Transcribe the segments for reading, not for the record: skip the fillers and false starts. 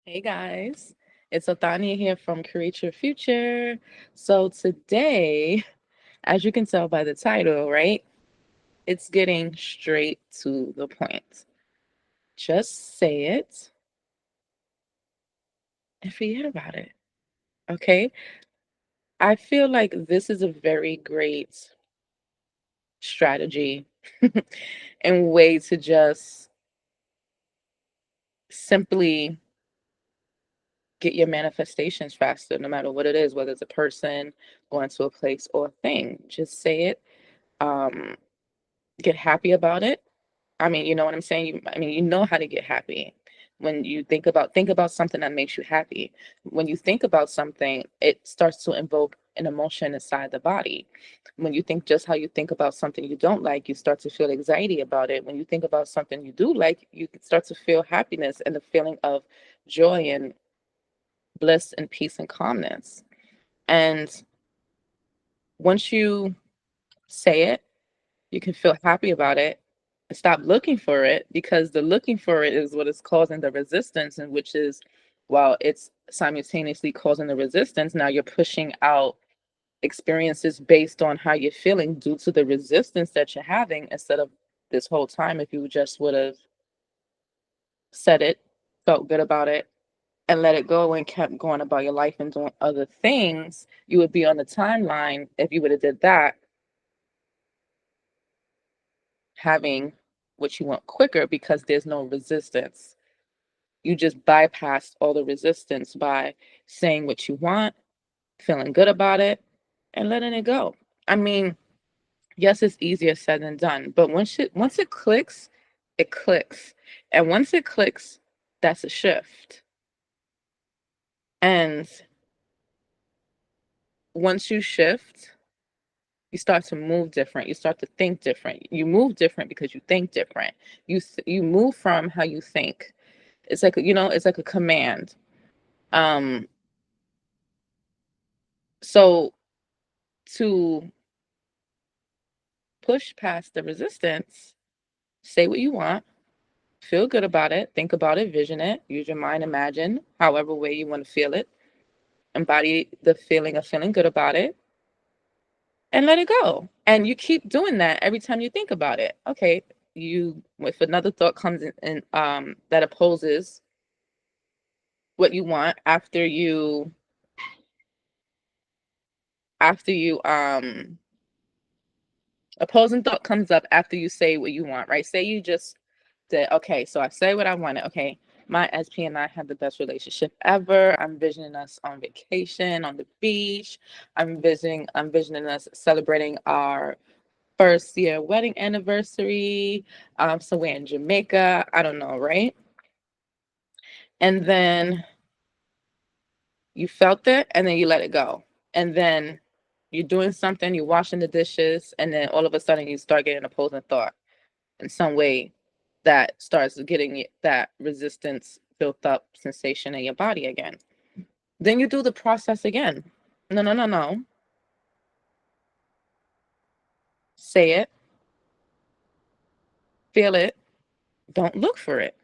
Hey guys, it's Othania here from Create Your Future. So today, as you can tell by the title, right, it's getting straight to the point. Just say it and forget about it. Okay? I feel like this is a very great strategy and way to just simply get your manifestations faster, no matter what it is, whether it's a person, going to a place, or a thing. Just say it. Um, get happy about it. I mean, you know what I'm saying? You know how to get happy. When you think about something that makes you happy. When you think about something, it starts to invoke an emotion inside the body. When you think just how you think about something you don't like, you start to feel anxiety about it. When you think about something you do like, you start to feel happiness and the feeling of joy and bliss and peace and calmness. And once you say it, you can feel happy about it and stop looking for it, because the looking for it is what is causing the resistance, and which is, while it's simultaneously causing the resistance, now you're pushing out experiences based on how you're feeling due to the resistance that you're having, instead of this whole time, if you just would have said it, felt good about it, and let it go and kept going about your life and doing other things, you would be on the timeline, if you would have did that, having what you want quicker, because there's no resistance. You just bypassed all the resistance by saying what you want, feeling good about it, and letting it go. I mean, yes, it's easier said than done, but once it clicks, it clicks. And once it clicks, that's a shift. And once you shift, you start to move different. You start to think different. You move different because you think different. You move from how you think. It's like, it's like a command. Um, so to push past the resistance, say what you want, feel good about it, think about it, vision it, use your mind, imagine however way you want to feel it, embody the feeling of feeling good about it, and let it go. And you keep doing that every time you think about it. Okay, if another thought comes in, that opposes what you want, after you opposing thought comes up after you say what you want, right? Say you just said, okay, so I say what I wanted. Okay, my SP and I have the best relationship ever. I'm visioning us on vacation on the beach. I'm visioning us celebrating our first year wedding anniversary. Somewhere in Jamaica. I don't know, right? And then you felt it, and then you let it go. And then you're doing something, you're washing the dishes, and then all of a sudden you start getting opposing thought in some way that starts getting that resistance built up sensation in your body again. Then you do the process again. No, no, no, no. Say it, feel it, don't look for it.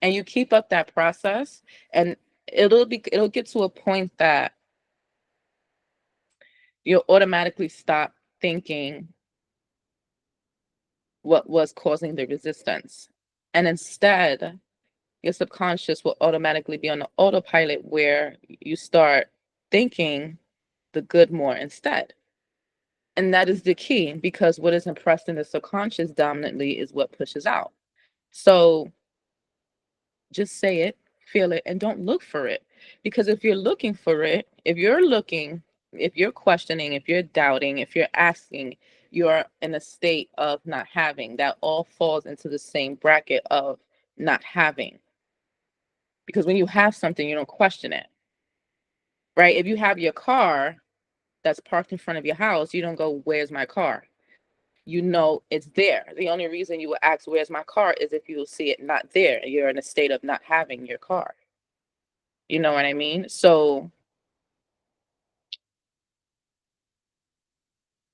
And you keep up that process, and it'll get to a point that you'll automatically stop thinking what was causing the resistance. And instead, your subconscious will automatically be on the autopilot, where you start thinking the good more instead. And that is the key, because what is impressed in the subconscious dominantly is what pushes out. So just say it, feel it, and don't look for it. Because if you're looking for it, if you're questioning, if you're doubting, if you're asking, you're in a state of not having. That all falls into the same bracket of not having. Because when you have something, you don't question it, right? If you have your car that's parked in front of your house, you don't go, "Where's my car?" You know it's there. The only reason you will ask, "Where's my car?" is if you see it not there. You're in a state of not having your car. You know what I mean? So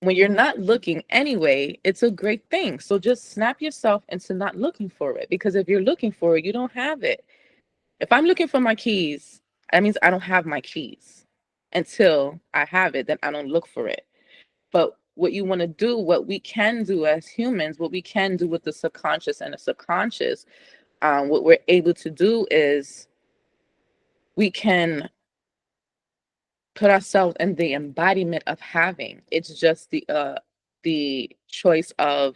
when you're not looking anyway, it's a great thing. So just snap yourself into not looking for it, because if you're looking for it, you don't have it. If I'm looking for my keys, that means I don't have my keys. Until I have it, then I don't look for it. But what you want to do, what we can do as humans, what we can do with the subconscious and the subconscious, what we're able to do is we can put ourselves in the embodiment of having. It's just the choice of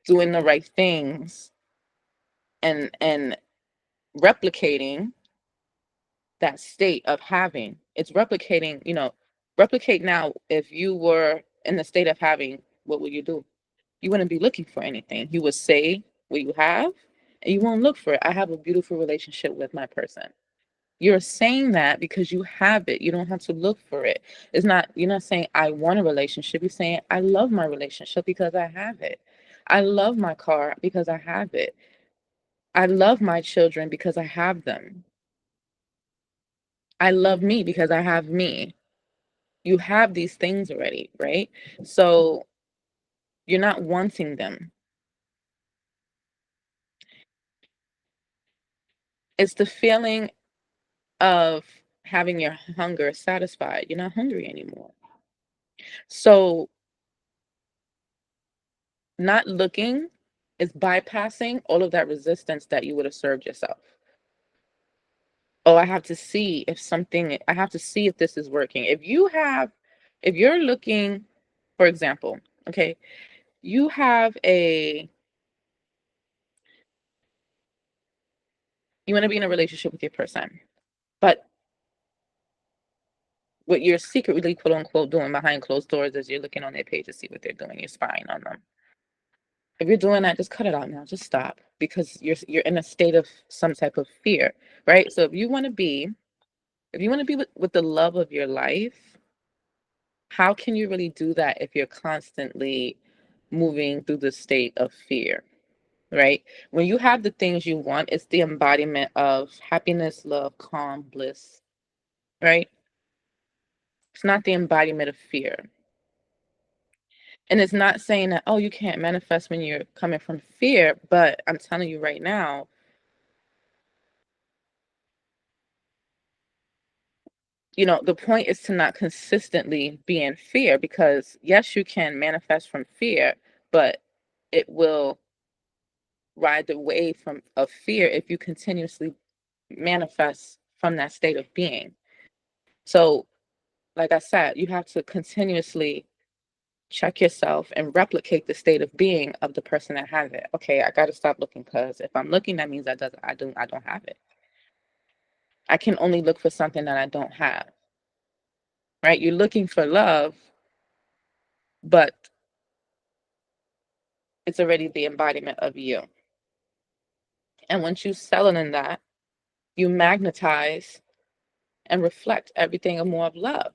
doing the right things and replicating that state of having. It's replicating, replicate now. If you were in the state of having, what would you do? You wouldn't be looking for anything. You would say what you have and you won't look for it. I have a beautiful relationship with my person. You're saying that because you have it. You don't have to look for it. You're not saying I want a relationship. You're saying I love my relationship because I have it. I love my car because I have it. I love my children because I have them. I love me because I have me. You have these things already, right? So you're not wanting them. It's the feeling of having your hunger satisfied. You're not hungry anymore. So not looking is bypassing all of that resistance that you would have served yourself. Oh, I have to see if this is working. If you're looking, for example, okay, you you want to be in a relationship with your person, but what you're secretly, quote unquote, doing behind closed doors is you're looking on their page to see what they're doing. You're spying on them. If you're doing that, just cut it out now. Just stop because you're in a state of some type of fear, right? So if you want to be with the love of your life, how can you really do that if you're constantly moving through the state of fear, right? When you have the things you want, it's the embodiment of happiness, love, calm, bliss, right? It's not the embodiment of fear. And it's not saying that, oh, you can't manifest when you're coming from fear, but I'm telling you right now, the point is to not consistently be in fear because yes, you can manifest from fear, but it will ride the wave of fear if you continuously manifest from that state of being. So, like I said, you have to continuously check yourself and replicate the state of being of the person that has it. Okay, I got to stop looking because if I'm looking, that means I don't have it. I can only look for something that I don't have. Right? You're looking for love, but it's already the embodiment of you. And once you settle in that, you magnetize and reflect everything of more of love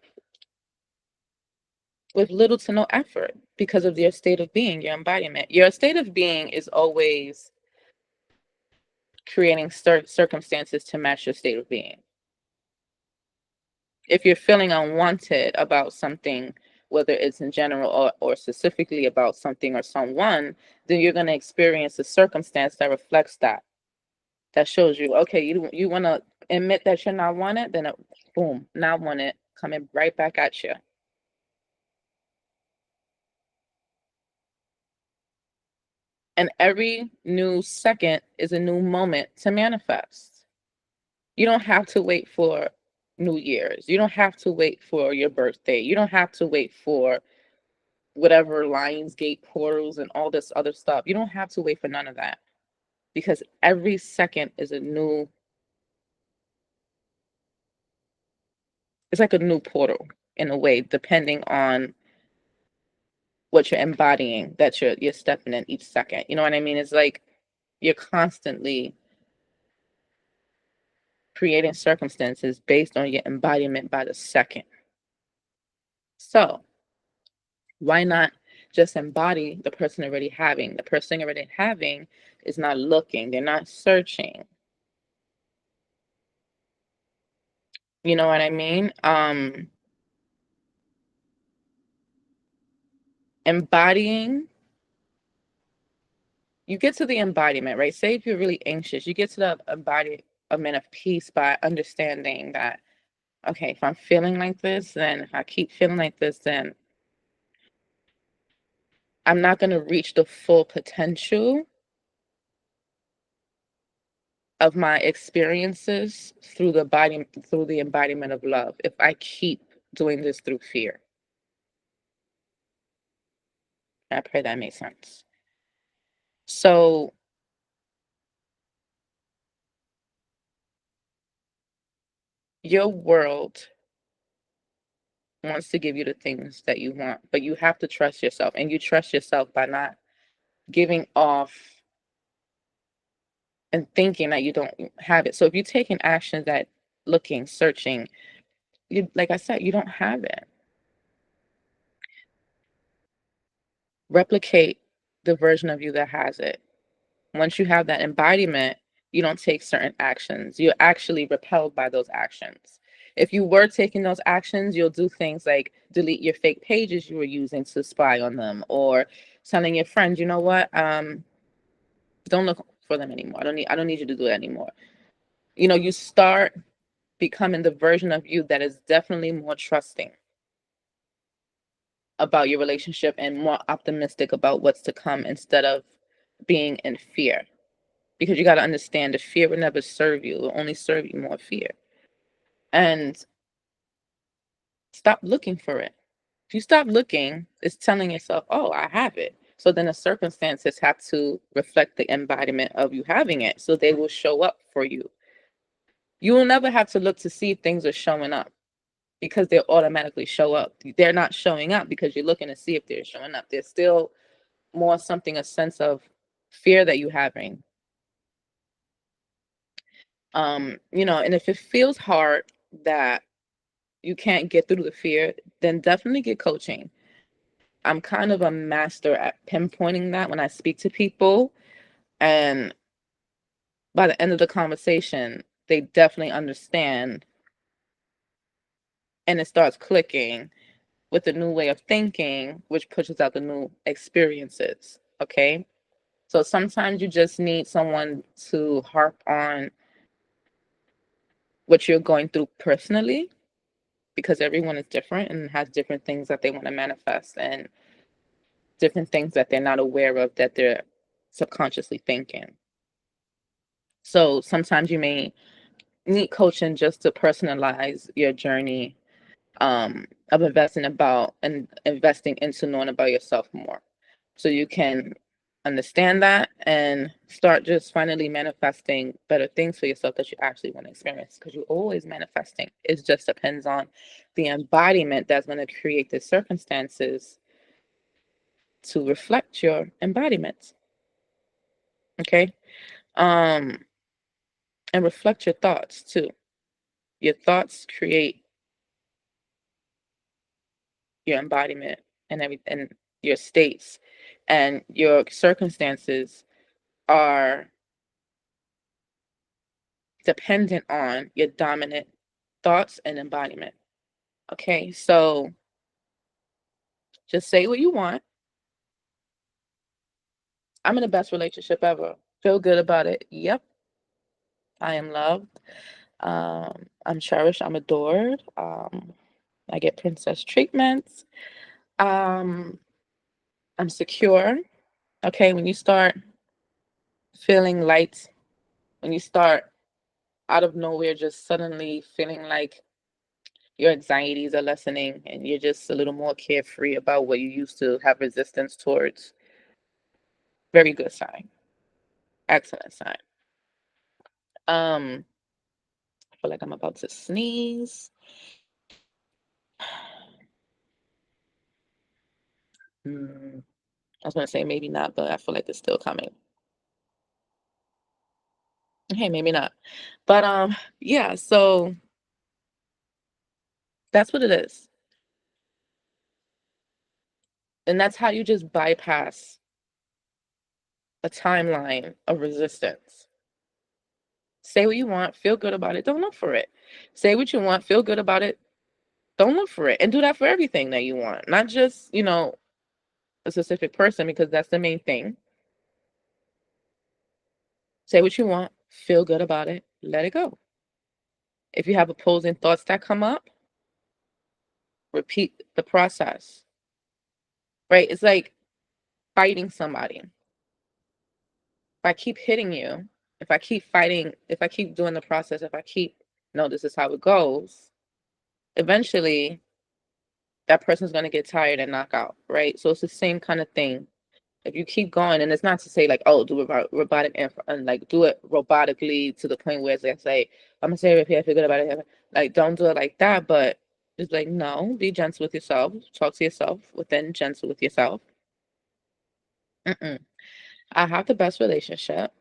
with little to no effort because of your state of being, your embodiment. Your state of being is always creating circumstances to match your state of being. If you're feeling unwanted about something, whether it's in general or specifically about something or someone, then you're going to experience a circumstance that reflects that. That shows you, okay, you want to admit that you're not wanted, then boom, not wanted, coming right back at you. And every new second is a new moment to manifest. You don't have to wait for New Year's. You don't have to wait for your birthday. You don't have to wait for whatever Lionsgate portals and all this other stuff. You don't have to wait for none of that because every second is it's like a new portal in a way, depending on what you're embodying that you're stepping in each second. You know what I mean? It's like you're constantly creating circumstances based on your embodiment by the second. So why not just embody the person already having? The person already having is not looking, they're not searching. You know what I mean? Embodying you get to the embodiment, right? Say if you're really anxious, you get to the embodiment of peace by understanding that, okay, if I'm feeling like this, then if I keep feeling like this, then I'm not going to reach the full potential of my experiences through the embodiment of love if I keep doing this through fear. I pray that makes sense. So your world wants to give you the things that you want, but you have to trust yourself, and you trust yourself by not giving off and thinking that you don't have it. So if you take an action that looking, searching, you, like I said, you don't have it. Replicate the version of you that has it. Once you have that embodiment, you don't take certain actions. You're actually repelled by those actions. If you were taking those actions, you'll do things like delete your fake pages you were using to spy on them, or telling your friends, you know what, don't look for them anymore. I don't need you to do it anymore. You start becoming the version of you that is definitely more trusting about your relationship and more optimistic about what's to come instead of being in fear. Because you got to understand the fear will never serve you. It will only serve you more fear. And stop looking for it. If you stop looking, it's telling yourself, oh, I have it. So then the circumstances have to reflect the embodiment of you having it. So they will show up for you. You will never have to look to see if things are showing up because they'll automatically show up. They're not showing up because you're looking to see if they're showing up. There's still more something, a sense of fear that you're having. And if it feels hard that you can't get through the fear, then definitely get coaching. I'm kind of a master at pinpointing that when I speak to people. And by the end of the conversation, they definitely understand and it starts clicking with a new way of thinking, which pushes out the new experiences. Okay. So sometimes you just need someone to harp on what you're going through personally, because everyone is different and has different things that they want to manifest and different things that they're not aware of that they're subconsciously thinking. So sometimes you may need coaching just to personalize your journey of investing into knowing about yourself more. So you can understand that and start just finally manifesting better things for yourself that you actually want to experience, because you're always manifesting. It just depends on the embodiment that's going to create the circumstances to reflect your embodiment. Okay. um and reflect your thoughts too. Your thoughts create your embodiment and your states, and your circumstances are dependent on your dominant thoughts and embodiment. Okay, so just say what you want. I'm in the best relationship ever. Feel good about it. Yep, I am loved. I'm cherished. I'm adored. I get princess treatments. Um, I'm secure. Okay, when you start feeling light, when you start out of nowhere just suddenly feeling like your anxieties are lessening and you're just a little more carefree about what you used to have resistance towards, very good sign. Excellent sign. I feel like I'm about to sneeze. I was gonna say maybe not, but I feel like it's still coming. Okay, maybe not. But yeah, so that's what it is. And that's how you just bypass a timeline of resistance. Say what you want, feel good about it, don't look for it. Say what you want, feel good about it, don't look for it. And do that for everything that you want, not just, a specific person, because that's the main thing. Say what you want, feel good about it, let it go. If you have opposing thoughts that come up, repeat the process, right? It's like fighting somebody. If I keep hitting you, if I keep fighting, if I keep doing the process, if I keep, no, this is how it goes, eventually that person's going to get tired and knock out, right? So it's the same kind of thing. If you keep going, and it's not to say like, oh, do robotic and like do it robotically to the point where it's like, say, I'm gonna say it if you feel good about it. Like, don't do it like that, but just like, no, be gentle with yourself. Talk to yourself within, gentle with yourself. I have the best relationship.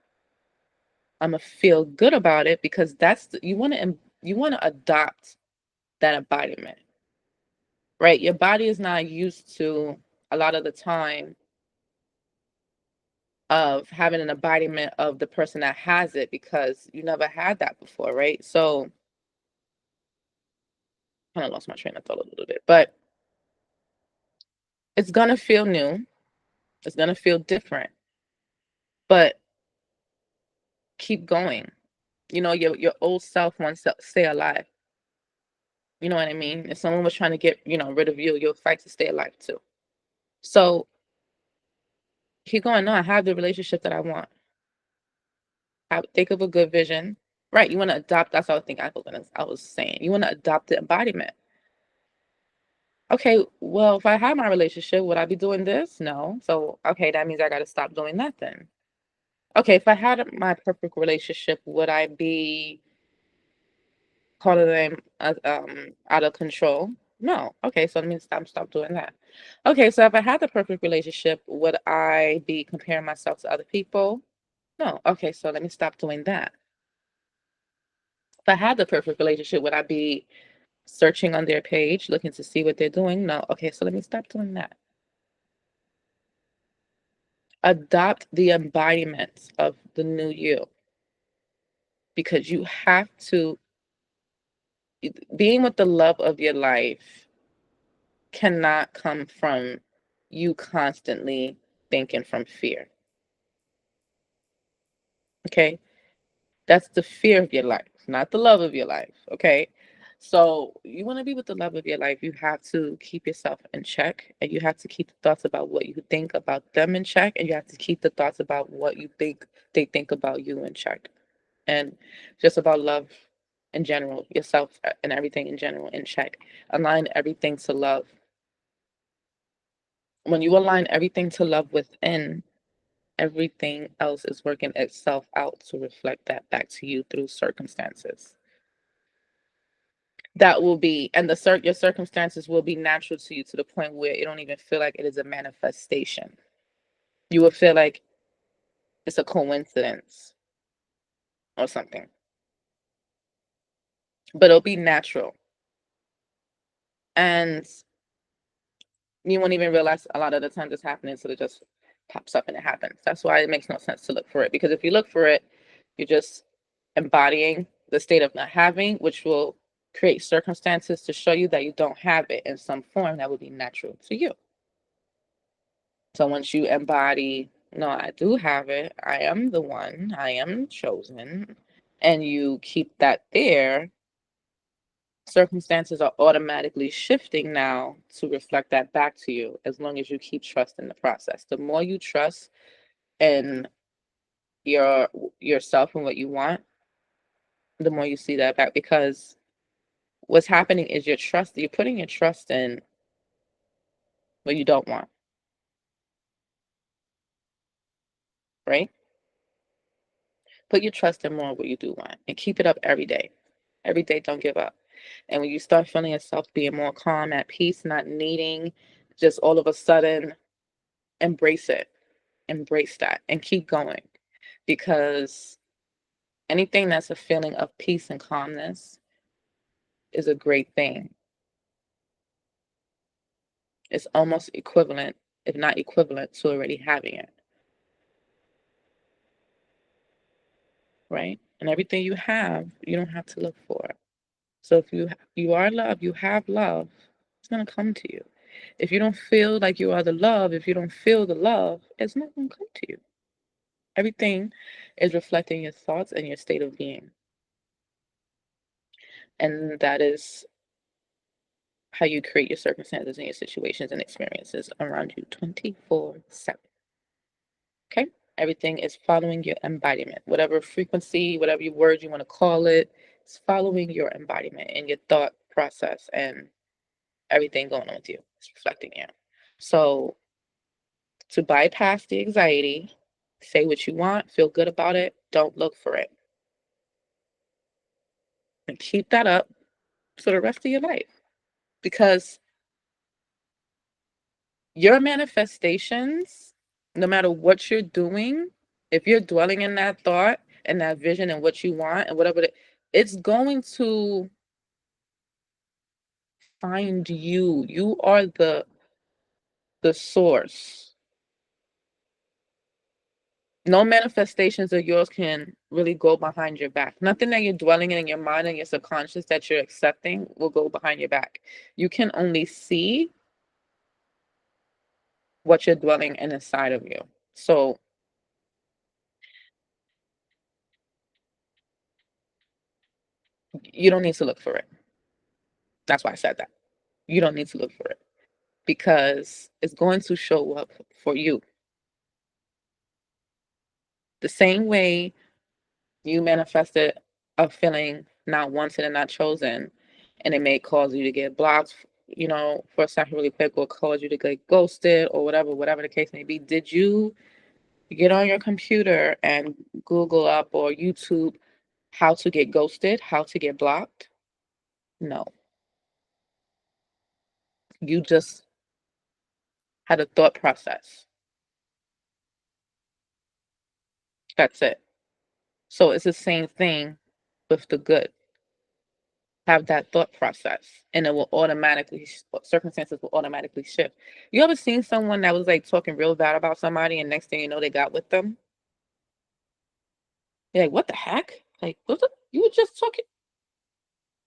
I'm gonna feel good about it because you want to adopt that embodiment, right? Your body is not used to a lot of the time of having an embodiment of the person that has it because you never had that before, right? So kind of lost my train of thought a little bit, but it's gonna feel new, it's gonna feel different, but keep going. You know, your old self wants to stay alive. You know what I mean? If someone was trying to get, rid of you, you'll fight to stay alive too. So keep going. No, I have the relationship that I want. Think of a good vision. Right. You want to adopt, that's what I think I was saying. You want to adopt the embodiment. Okay, well, if I had my relationship, would I be doing this? No. So, okay, that means I got to stop doing that then. Okay, if I had my perfect relationship, would I be calling them out of control? No. Okay, so that means stop doing that. Okay, so if I had the perfect relationship, would I be comparing myself to other people? No. Okay, so let me stop doing that. If I had the perfect relationship, would I be searching on their page, looking to see what they're doing? No. Okay, so let me stop doing that. Adopt the embodiment of the new you because you have to, being with the love of your life cannot come from you constantly thinking from fear. Okay, that's the fear of your life, not the love of your life. Okay, so you want to be with the love of your life, you have to keep yourself in check, and you have to keep the thoughts about what you think about them in check, and you have to keep the thoughts about what you think they think about you in check, and just about love in general, yourself and everything in general in check. Align everything to love. When you align everything to love within, everything else is working itself out to reflect that back to you through circumstances. That will be, and your circumstances will be natural to you to the point where it don't even feel like it is a manifestation. You will feel like it's a coincidence or something, but it'll be natural. And you won't even realize a lot of the times it's happening, so it just pops up and it happens. That's why it makes no sense to look for it, because if you look for it, you're just embodying the state of not having, which will create circumstances to show you that you don't have it in some form that would be natural to you. So once you embody, no, I do have it, I am the one, I am chosen, and you keep that there, circumstances are automatically shifting now to reflect that back to you as long as you keep trusting the process. The more you trust in yourself and what you want, the more you see that back, because what's happening is you're putting your trust in what you don't want, right? Put your trust in more of what you do want and keep it up every day. Every day, don't give up. And when you start feeling yourself being more calm, at peace, not needing just all of a sudden, embrace it. Embrace that and keep going, because anything that's a feeling of peace and calmness is a great thing. It's almost equivalent, if not equivalent, to already having it, right? And everything you have, you don't have to look for it. So if you are love, you have love, it's gonna come to you. If you don't feel like you are the love, if you don't feel the love, it's not gonna come to you. Everything is reflecting your thoughts and your state of being. And that is how you create your circumstances and your situations and experiences around you 24/7. Okay? Everything is following your embodiment. Whatever frequency, whatever your word you want to call it, it's following your embodiment and your thought process and everything going on with you. It's reflecting you. So to bypass the anxiety, say what you want, feel good about it, don't look for it. And keep that up for the rest of your life. Because your manifestations, no matter what you're doing, if you're dwelling in that thought and that vision and what you want and whatever it's going to find you. You are the source. No manifestations of yours can really go behind your back. Nothing that you're dwelling in your mind and your subconscious that you're accepting will go behind your back. You can only see what you're dwelling in inside of you. So you don't need to look for it. That's why I said that. You don't need to look for it because it's going to show up for you. The same way you manifested a feeling not wanted and not chosen, and it may cause you to get blocked, for a second really quick, or cause you to get ghosted or whatever the case may be. Did you get on your computer and Google up or YouTube how to get ghosted, how to get blocked? No. You just had a thought process. That's it. So it's the same thing with the good. Have that thought process and it will automatically circumstances will automatically shift. You ever seen someone that was like talking real bad about somebody and next thing you know they got with them? You're like, what the heck? Like, you were just talking,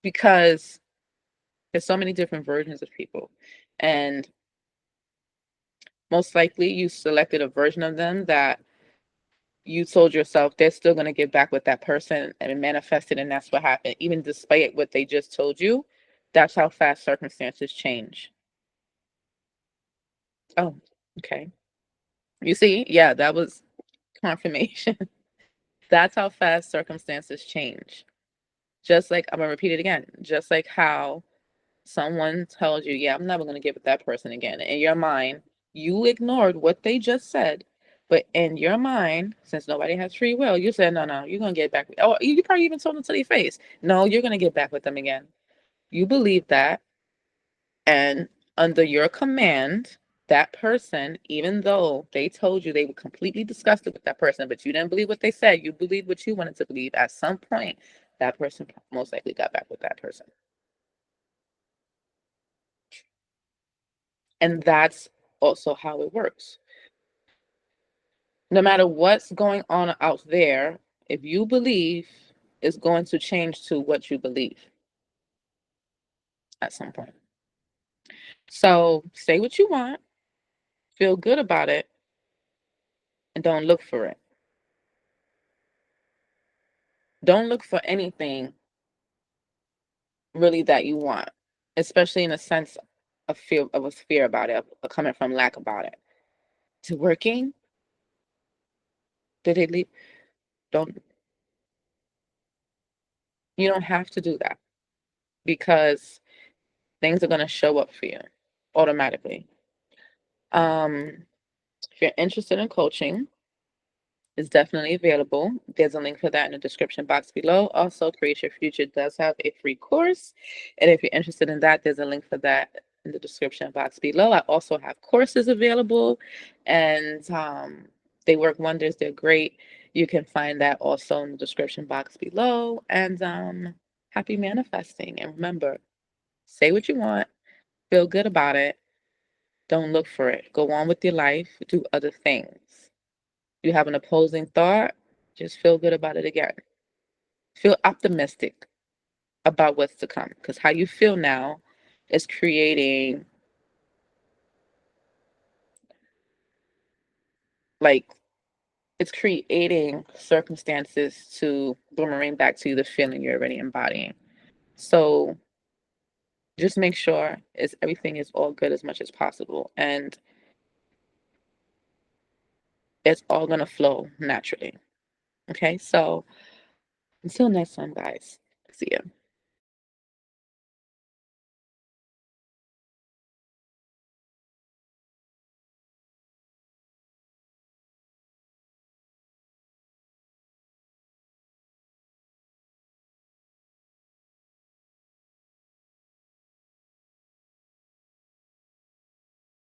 because there's so many different versions of people, and most likely you selected a version of them that you told yourself they're still going to get back with that person and it manifested, and that's what happened even despite what they just told you. That's how fast circumstances change. Oh, okay. You see, yeah, that was confirmation. That's how fast circumstances change. Just like, I'm gonna repeat it again, just like how someone tells you, yeah, I'm never gonna get with that person again. In your mind, you ignored what they just said, but in your mind, since nobody has free will, you said, no, no, you're gonna get back. Oh, you probably even told them to their face, no, you're gonna get back with them again. You believe that, and under your command, that person, even though they told you they were completely disgusted with that person, but you didn't believe what they said, you believed what you wanted to believe. At some point, that person most likely got back with that person. And that's also how it works. No matter what's going on out there, if you believe, it's going to change to what you believe at some point. So say what you want, feel good about it, and don't look for it. Don't look for anything really that you want, especially in a sense of a fear about it, of coming from lack about it. To working, did they leave? Don't You don't have to do that because things are gonna show up for you automatically. If you're interested in coaching, is definitely available. There's a link for that in the description box below. Also, Create Your Future does have a free course. And if you're interested in that, there's a link for that in the description box below. I also have courses available, and they work wonders. They're great. You can find that also in the description box below. And happy manifesting. And remember, say what you want, feel good about it. Don't look for it. Go on with your life, do other things. You have an opposing thought, just feel good about it again. Feel optimistic about what's to come, because how you feel now is creating like it's creating circumstances to boomerang back to you the feeling you're already embodying. So just make sure everything is all good as much as possible, and it's all gonna flow naturally. Okay, so until next time, guys. See ya.